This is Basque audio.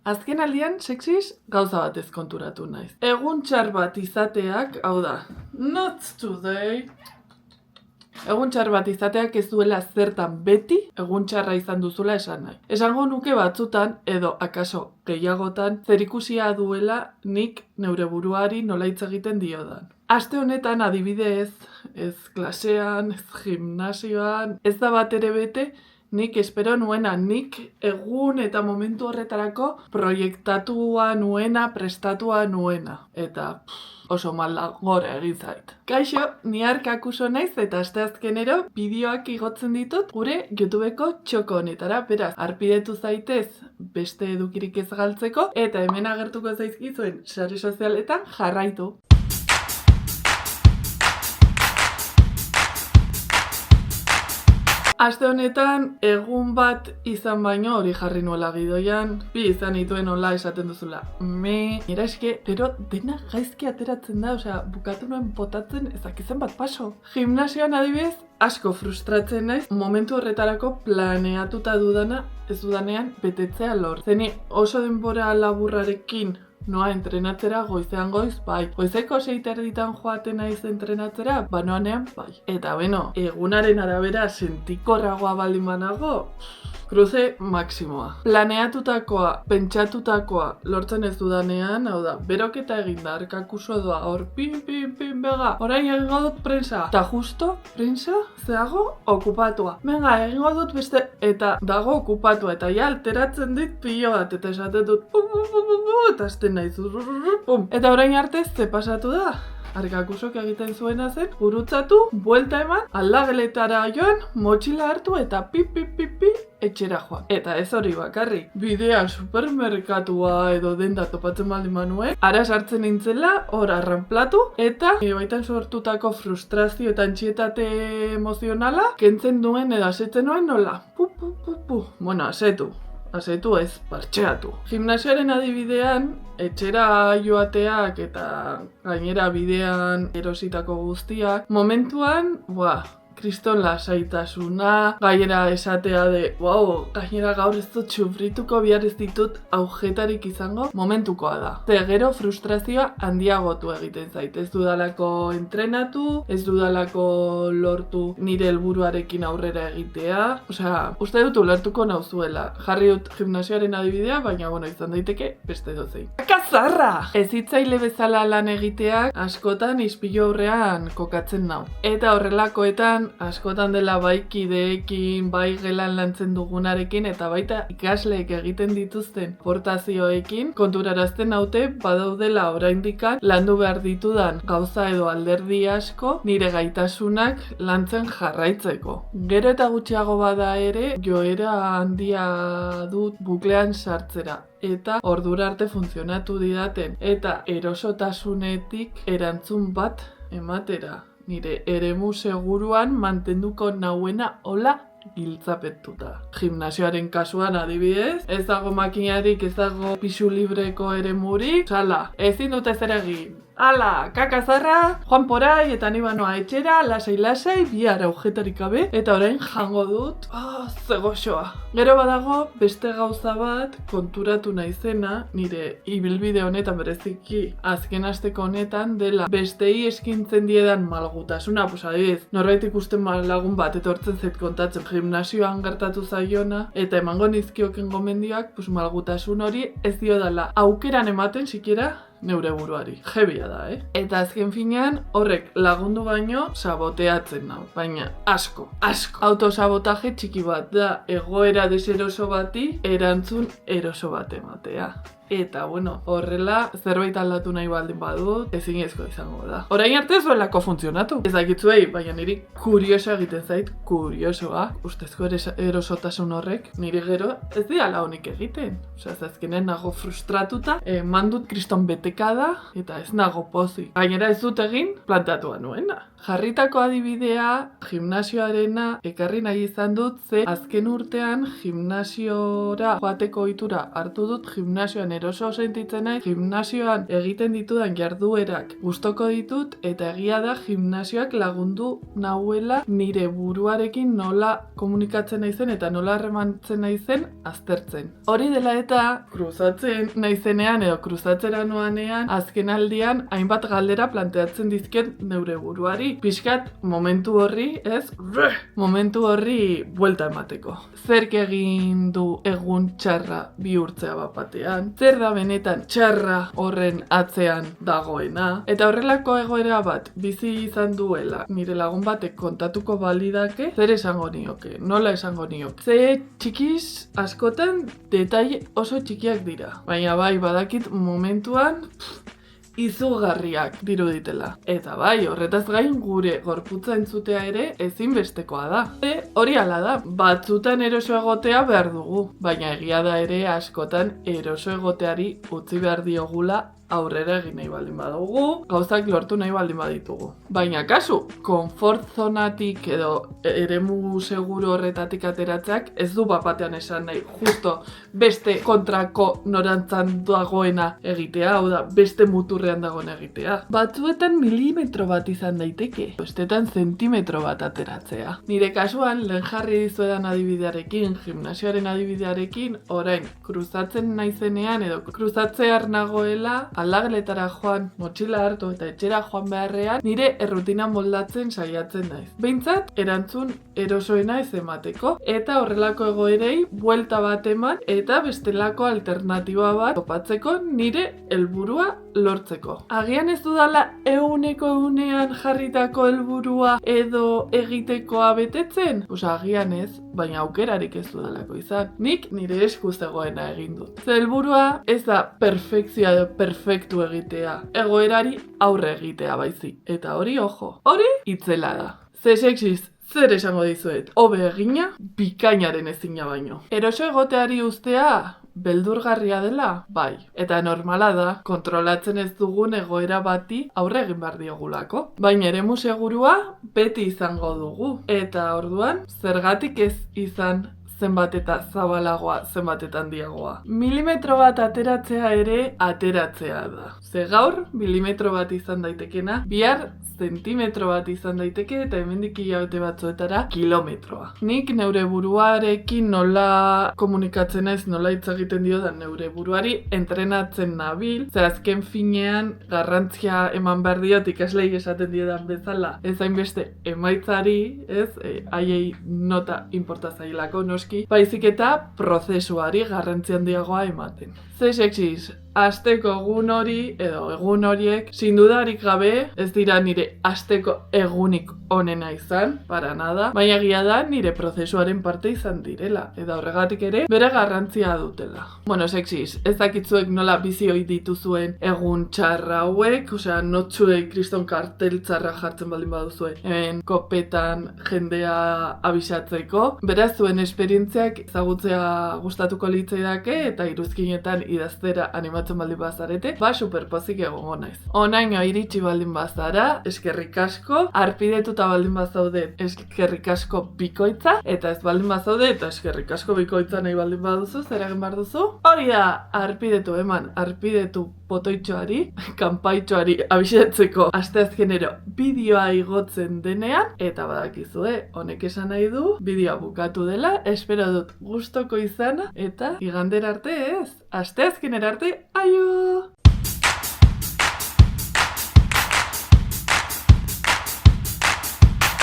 Azken aldian, seksiz, gauza bat ezkonturatu naiz. Egun txar bat izateak, hau da, not today. Egun txar bat izateak ez duela zertan beti egun txarra izan duzula esan nahi. Esango nuke batzutan, edo akaso gehiagotan, zerikusia duela nik neure buruari nola hitz egiten diodan. Aste honetan adibidez, ez klasean, ez gimnasioan, ez da bat ere bete, nik espero nuena, nik egun eta momentu horretarako proiektatua nuena, prestatua nuena. Eta oso malda gore egin zait. Kaixo, ni Arkakuso naiz eta asteazkenero bideoak igotzen ditut gure YouTubeko txoko honetara. Beraz, harpidetu zaitez beste edukirik ez galtzeko eta hemen agertuko zaizkizuen sare sozialetan jarraitu. Aste honetan, egun bat izan baino hori jarri nuela gidoian, bi izan dituen hola esaten duzula. Nira eske, pero dena gaizki ateratzen da, osea, bukatu nuen botatzen ezakizen bat paso. Gimnasioan adibidez, asko frustratzen naiz, momentu horretarako planeatuta dudana, ez dudanean betetzea lor. Zeni oso denbora laburrarekin noa entrenatzera goizean goiz, bai. Goizeko 6:30 joaten naiz entrenatzera, banoanean, bai. Eta beno, egunaren arabera sentikorragoa baldin banago, cruce maksimoa. Planeatutakoa, pentsatutakoa lortzen ez dudanean, hau da, beroketa eginda, Arkakuso doa, hor, pin, bega, orain egingo dut prensa. Eta justo, prensa, zeago, okupatua. Venga, egingo dut beste, eta dago okupatua, eta ja alteratzen dit pilo bat, eta esaten dut, eta azten naiz, eta orain arte ze pasatu da? Arkakusok egiten zuena zen, gurutzatu, buelta eman, aldageletara joan, motxila hartu eta pi, etxera joan. Eta ez hori bakarrik, bidean supermerkatua edo denda topatzen baldin manuen, ara sartzen nintzela, hor arranplatu, eta baitan sortutako frustrazio eta antsietate emozionala, kentzen duen edo asetzen nuen nola. Bueno, asetu ez, partxeatu. Gimnasioaren adibidean, etxera joateak eta gainera bidean erositako guztiak, momentuan, kriston lasaitasuna, gainera esatea de, gainera gaur ez dut sufrituko, bihar ez ditut aujetarik izango, momentukoa da. Ze gero frustrazioa handiagotu egiten zait. Ez dudalako entrenatu, ez dudalako lortu nire helburuarekin aurrera egitea. Osea, uste dut ulertuko nauzuela. Jarri dut gimnasioaren adibidea, baina izan daiteke beste dozein. Kazarra! Ez hitzaile bezala lan egiteak askotan ispilu aurrean kokatzen nau. Eta horrelakoetan askotan dela bai kideekin, bai gelan lantzen dugunarekin eta baita ikasleek egiten dituzten portazioekin konturarazten naute badaudela oraindikan landu behar ditudan gauza edo alderdi asko nire gaitasunak lantzen jarraitzeko. Gero eta gutxiago bada ere joera handia dut buklean sartzera. Eta ordura arte funtzionatu didaten eta erosotasunetik erantzun bat ematera. Nire eremu seguruan mantenduko nauena hola giltzapetuta. Gimnasioaren kasuan adibidez, ez dago makinarik, ez dago pisu libreko eremurik, sala, ezin dute zer egin. Ala, kakazarra, joan porai eta ni banoa etxera, lasai, bihar aujetarik gabe, eta orain jango dut, ze goxoa. Gero badago, beste gauza bat konturatu naizena, nire ibilbide honetan bereziki azken asteko honetan, dela bestei eskintzen diedan malgutasuna, adibidez, norbait ikusten lagun bat etortzen zait kontatzen gimnasioan gertatu zaiona, eta emango nizkioken gomendioak, malgutasun hori ez dio dela aukeran ematen sikiera neure buruari. Jebia da, Eta azken finean horrek lagundu baino saboteatzen nau. Baina asko. Autosabotaje txiki bat da egoera deseroso bati erantzun eroso bat ematea. Eta, horrela zerbait aldatu nahi baldin badut, ezinezko izango da. Orain arte ez duelako funtzionatu. Ez dakitzuei, baina niri kurioso egiten zait, kuriosoa, ustezko erosotasun horrek, niri gero ez diala honik egiten. Osea, azkenean nago frustratuta, mandut kriston bete tarteka da, eta ez nago pozik. Gainera ez dut egin planteatua nuena. Jarritako adibidea, gimnasioarena, ekarri nahi izan dut, ze azken urtean gimnasiora joateko ohitura hartu dut, gimnasioan eroso sentitzen naiz, gimnasioan egiten ditudan jarduerak gustoko ditut, eta egia da gimnasioak lagundu nahuela nire buruarekin nola komunikatzen naizen eta nola harremantzen naizen aztertzen. Hori dela eta kruzatzen naizenean edo kruzatzera noanean azken aldian hainbat galdera planteatzen dizket neure buruari. Pixkat momentu horri, momentu horri buelta emateko. Zerk egin du egun txarra bihurtzea bapatean? Zer da benetan txarra horren atzean dagoena? Eta horrelako egoera bat bizi izan duela nire lagun batek kontatuko balidake, zer esango nioke? Nola esango nioke? Ze txikiz askotan detaile oso txikiak dira. Baina bai badakit momentuan izugarriak diruditela. Eta bai, horretaz gain gure gorputza entzutea ere ezinbestekoa da. Hori hala da, batzutan eroso egotea behar dugu, baina egia da ere askotan eroso egoteari utzi behar diogula aurrera egin nahi baldin badugu, gauzak lortu nahi baldin baditugu. Baina kasu, konfort zonatik edo eremu seguru horretatik ateratzeak ez du bapatean esan nahi justo beste kontrako norantzan dagoena egitea, hau da, beste muturrean dagoen egitea. Batzuetan milimetro bat izan daiteke, bestetan zentimetro bat ateratzea. Nire kasuan, lehen jarri dizuedan adibidearekin, gimnasioaren adibidearekin, orain, kruzatzen naizenean edo kruzatzear nagoela, aldageletara joan, motxila hartu eta etxera joan beharrean, nire errutina moldatzen saiatzen naiz. Behintzat, erantzun erosoena ez emateko, eta horrelako egoerei buelta bat eman, eta bestelako alternatiba bat topatzeko nire helburua lortzeko. Agian ez dudala egunean jarritako helburua edo egitekoa betetzen? Agian ez, baina aukerarik ez dudalako izan. Nik nire esku zegoena egin dut. Ze helburua ez da perfekzioa edo perfektu egitea, egoerari aurre egitea baizik. Eta hori, ojo, hori itzela da. Ze sexiz, zer esango dizuet? Hobe egina, bikainaren ezina baino. Eroso egoteari ustea beldurgarria dela? Bai. Eta normala da, kontrolatzen ez dugun egoera bati aurre egin behar diogulako. Baina eremu segurua beti izango dugu. Eta orduan, zergatik ez izan zenbat eta zabalagoa, zenbat eta handiagoa. Milimetro bat ateratzea ere ateratzea da. Ze gaur, milimetro bat izan daitekena, bihar zentimetro bat izan daiteke eta hemendik hilabete batzuetara kilometroa. Nik neure buruarekin nola komunikatzen naiz, nola hitz egiten diodan neure buruari entrenatzen nabil, ze azken finean garrantzia eman behar diot ikaslei esaten diodan bezala, ez hainbeste emaitzari, ez, haiei nota inporta zailako noski, baizik eta prozesuari garrantzi handiagoa ematen. Ze sexiz, asteko egun hori edo egun horiek sindudarik gabe ez dira nire asteko egunik onena izan, para nada, baina egia da nire prozesuaren parte izan direla, eta horregatik ere bere garrantzia dutela. Bueno, sexiz, ez dakitzuek nola bizi ohi dituzuen egun txarra hauek, osea, notzuek kriston kartel txarra jartzen baldin baduzue, hemen kopetan jendea abisatzeko, beraz zuen esperientziak ezagutzea gustatuko litzaidake eta iruzkinetan idaztera animatzen baldin bazarete, superpozik egongo naiz. Honaino iritsi baldin bazara, eskerrik asko, arpidetuta baldin bazaude, eskerrik asko bikoitza, eta ez baldin bazaude, eta eskerrik asko bikoitza nahi baldin baduzu, zer egin behar duzu? Hori da, arpidetu eman, arpidetu potoitxoari, kanpaitxoari abisatzeko asteazkenero bideoa igotzen denean, eta badakizue, honek esan nahi du, bideoa bukatu dela, espero dut gustoko izana, eta igandera arte ez, asteazkenera arte, aio!